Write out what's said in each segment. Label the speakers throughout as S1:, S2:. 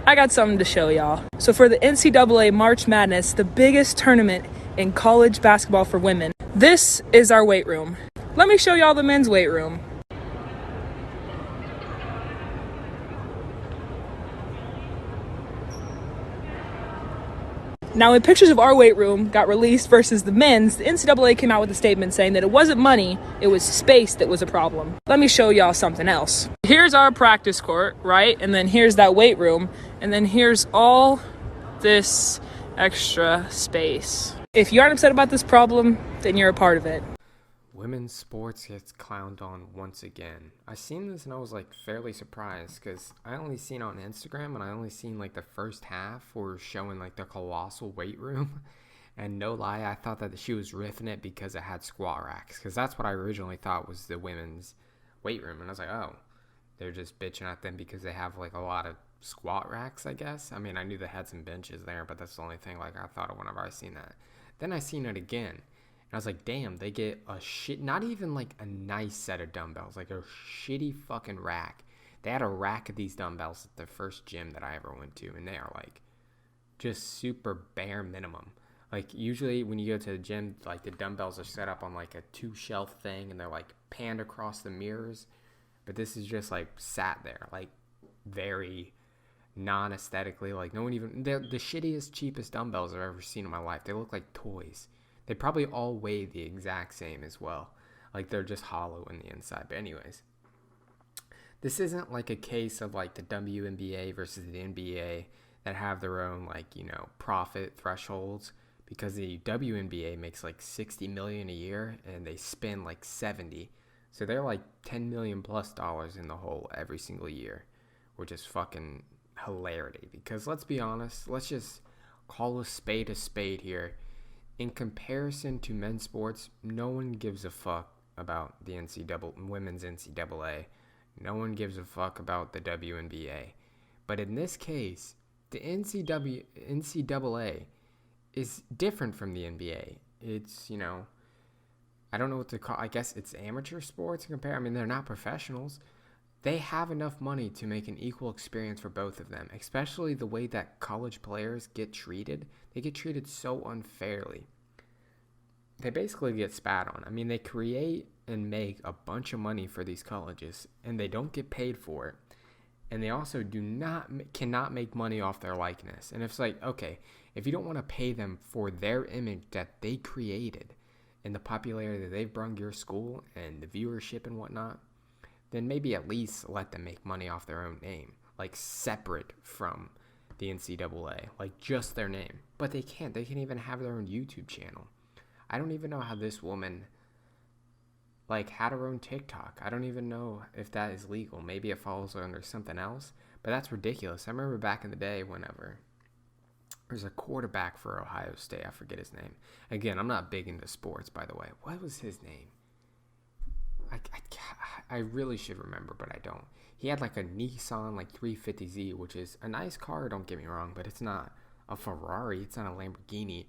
S1: I got something to show y'all. So for the NCAA March Madness, the biggest tournament in college basketball for women, this is our weight room. Let me show y'all the men's weight room. Now, when pictures of our weight room got released versus the men's, the NCAA came out with a statement saying that it wasn't money, it was space that was a problem. Let me show y'all something else. Here's our practice court, right? And then here's that weight room. And then here's all this extra space. If you aren't upset about this problem, then you're a part of it.
S2: Women's sports gets clowned on once again. I seen this and I was like fairly surprised because I only seen on Instagram and I only seen like the first half were showing like the colossal weight room. And no lie, I thought that she was riffing it because it had squat racks, because that's what I originally thought was the women's weight room. And I was like, oh, they're just bitching at them because they have like a lot of squat racks, I guess. I mean, I knew they had some benches there, but that's the only thing like I thought of whenever I seen that. Then I seen it again. And I was like, damn, they get a shit, not even like a nice set of dumbbells, like a shitty fucking rack. They had a rack of these dumbbells at the first gym that I ever went to, and they are like just super bare minimum. Like usually when you go to the gym, like the dumbbells are set up on like a 2-shelf thing and they're like panned across the mirrors. But this is just like sat there, like very non-aesthetically, like no one even, they're the shittiest, cheapest dumbbells I've ever seen in my life. They look like toys. They probably all weigh the exact same as well. Like they're just hollow in the inside. But anyways, this isn't like a case of like the WNBA versus the NBA that have their own like, you know, profit thresholds, because the WNBA makes like 60 million a year and they spend like 70. So they're like 10 million plus dollars in the hole every single year, which is fucking hilarity. Because let's be honest, let's just call a spade here. In comparison to men's sports, no one gives a fuck about the women's NCAA. No one gives a fuck about the WNBA. But in this case, the NCAA is different from the NBA. It's, you know, I don't know what to call, I guess it's amateur sports in comparison. I mean, they're not professionals. They have enough money to make an equal experience for both of them, especially the way that college players get treated. They get treated so unfairly. They basically get spat on. I mean, they create and make a bunch of money for these colleges, and they don't get paid for it. And they also cannot make money off their likeness. And it's like, okay, if you don't want to pay them for their image that they created and the popularity that they've brought your school and the viewership and whatnot, then maybe at least let them make money off their own name, like separate from the NCAA, like just their name. But they can't. They can't even have their own YouTube channel. I don't even know how this woman like had her own TikTok. I don't even know if that is legal. Maybe it falls under something else, but that's ridiculous. I remember back in the day whenever there's a quarterback for Ohio State. I forget his name. Again, I'm not big into sports, by the way. What was his name? I really should remember, but I don't. He had like a Nissan like 350Z, which is a nice car, don't get me wrong, but it's not a Ferrari. It's not a Lamborghini.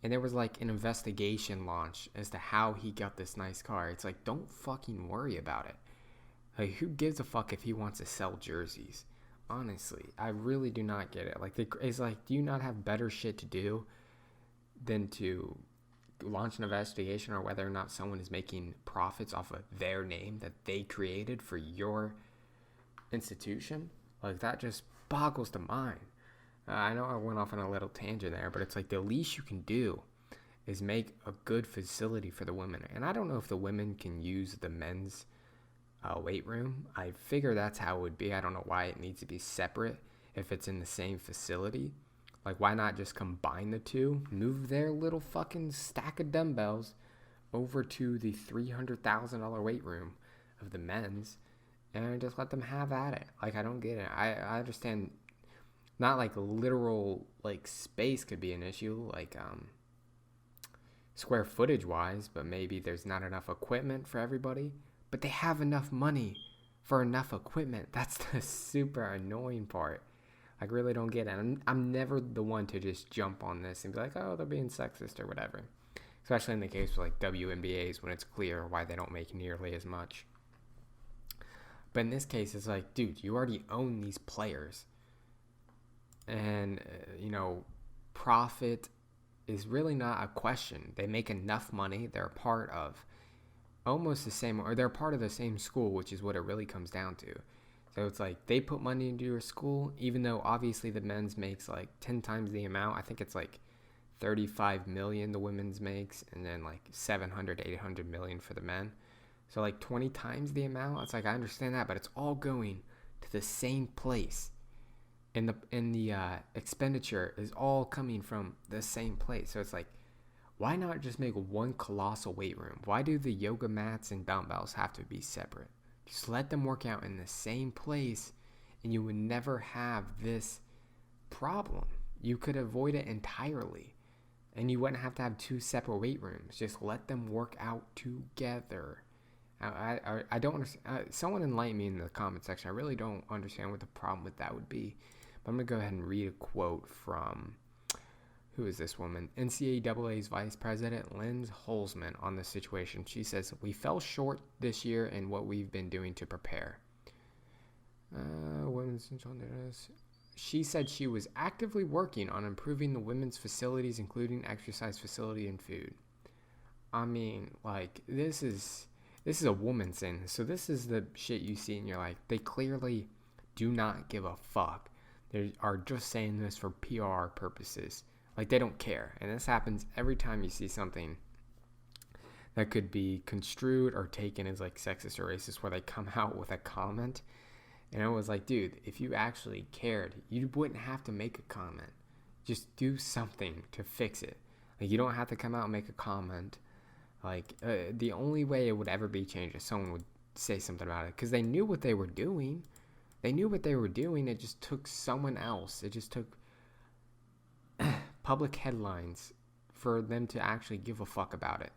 S2: And there was like an investigation launched as to how he got this nice car. It's like, don't fucking worry about it. Like, who gives a fuck if he wants to sell jerseys? Honestly, I really do not get it. Like, it's like, do you not have better shit to do than to launch an investigation or whether or not someone is making profits off of their name that they created for your institution? Like, that just boggles the mind. I know I went off on a little tangent there, but it's like the least you can do is make a good facility for the women. And I don't know if the women can use the men's weight room. I figure that's how it would be. I don't know why it needs to be separate if it's in the same facility. Like, why not just combine the two? Move their little fucking stack of dumbbells over to the $300,000 weight room of the men's and just let them have at it. Like, I don't get it. I understand not like literal like space could be an issue, like square footage wise, but maybe there's not enough equipment for everybody. But they have enough money for enough equipment. That's the super annoying part. I really don't get it. I'm never the one to just jump on this and be like, oh, they're being sexist or whatever. Especially in the case of like WNBAs when it's clear why they don't make nearly as much. But in this case, it's like, dude, you already own these players. And, profit is really not a question. They make enough money. They're part of almost the same, or they're part of the same school, which is what it really comes down to. So it's like they put money into your school, even though obviously the men's makes like 10 times the amount. I think it's like 35 million the women's makes, and then like 700, 800 million for the men. So like 20 times the amount. It's like, I understand that, but it's all going to the same place. And the expenditure is all coming from the same place. So it's like, why not just make one colossal weight room? Why do the yoga mats and dumbbells have to be separate? Just let them work out in the same place, and you would never have this problem. You could avoid it entirely, and you wouldn't have to have two separate weight rooms. Just let them work out together. I don't understand. Someone enlighten me in the comment section. I really don't understand what the problem with that would be. But I'm going to go ahead and read a quote from, who is this woman? NCAA's Vice President Lynn Holzman on the situation. She says, "We fell short this year in what we've been doing to prepare." She said she was actively working on improving the women's facilities, including exercise facility and food. I mean, like, this is a woman saying this. So this is the shit you see and you're like, they clearly do not give a fuck. They are just saying this for PR purposes. Like, they don't care. And this happens every time you see something that could be construed or taken as like sexist or racist, where they come out with a comment. And I was like, dude, if you actually cared, you wouldn't have to make a comment. Just do something to fix it. Like, you don't have to come out and make a comment. Like, the only way it would ever be changed is someone would say something about it, because they knew what they were doing. It just took someone else. It just took public headlines for them to actually give a fuck about it.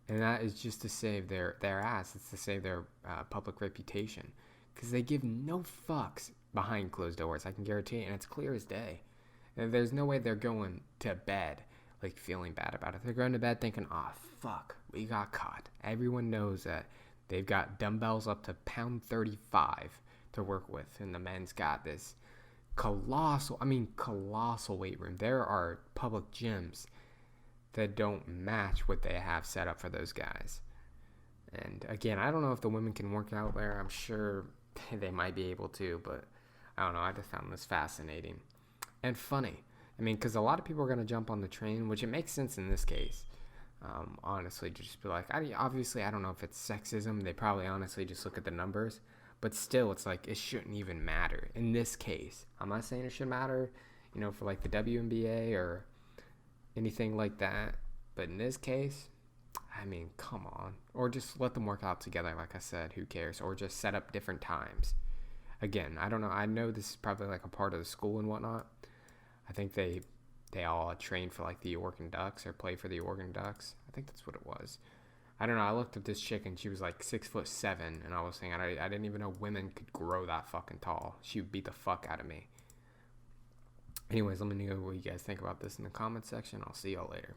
S2: And that is just to save their ass. It's to save their public reputation. Because they give no fucks behind closed doors, I can guarantee it. And it's clear as day. And there's no way they're going to bed like feeling bad about it. They're going to bed thinking, oh, fuck, we got caught. Everyone knows that they've got dumbbells up to pound 35 to work with. And the men's got this colossal weight room. There are public gyms that don't match what they have set up for those guys. And again, I don't know if the women can work out there. I'm sure they might be able to, but I don't know. I just found this fascinating and funny. I mean, because a lot of people are going to jump on the train, which it makes sense in this case. Honestly, just be like, obviously, I don't know if it's sexism. They probably honestly just look at the numbers. But still, it's like, it shouldn't even matter. In this case, I'm not saying it should matter, for like the WNBA or anything like that. But in this case, I mean, come on. Or just let them work out together, like I said. Who cares? Or just set up different times. Again, I don't know. I know this is probably like a part of the school and whatnot. I think they all train for like the Oregon Ducks or play for the Oregon Ducks. I think that's what it was. I don't know. I looked at this chick and she was like 6'7", and I was saying I didn't even know women could grow that fucking tall. She would beat the fuck out of me. Anyways, let me know what you guys think about this in the comment section. I'll see y'all later.